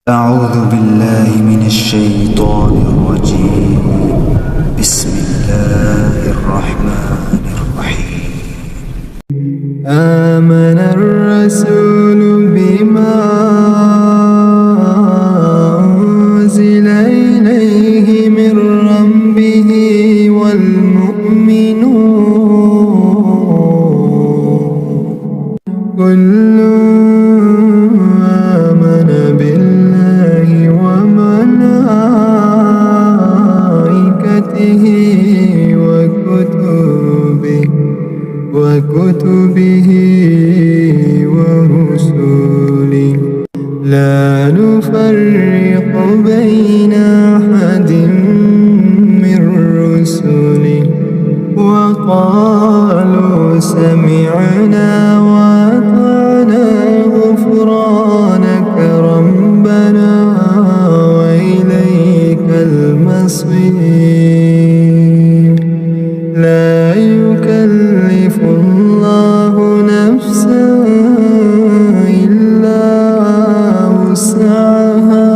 أعوذ بالله من الشيطان الرجيم. بسم الله الرحمن الرحيم. آمن الرسول بما أنزل إليه من ربه والمؤمنون كل آمن بالله وملائكته وكتبه ورسله لا نفرق بين أحد من رسله وقالوا سمعنا وأطعنا غفرانك ربنا وإليك المصير. لا يكلف الله نفسا إلا وسعها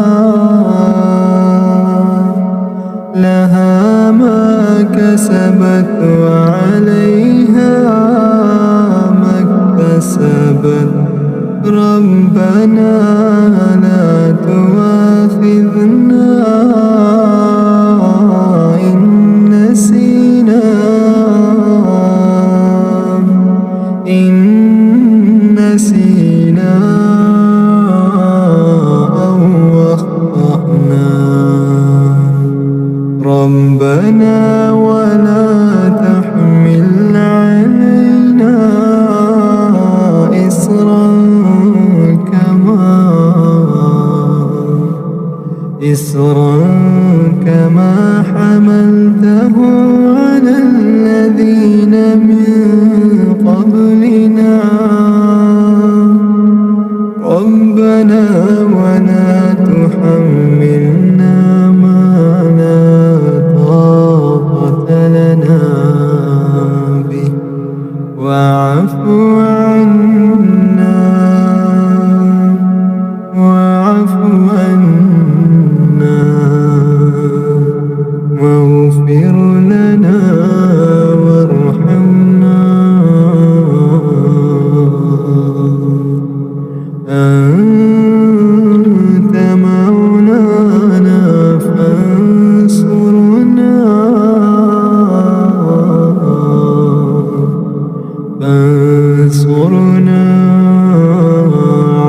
لها ما كسبت وعليها ما اكتسبت ربنا لا تؤاخذنا إن نسينا أو أخطأنا ربنا ولا تحمل علينا إصرا كما حملته على الذين من قبلنا ربنا ولا تحملنا ما لا طاقة لنا به واعف عنا واغفر لنا وارحمنا أنت مولانا فانصرنا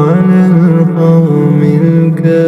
على القوم الكافرين.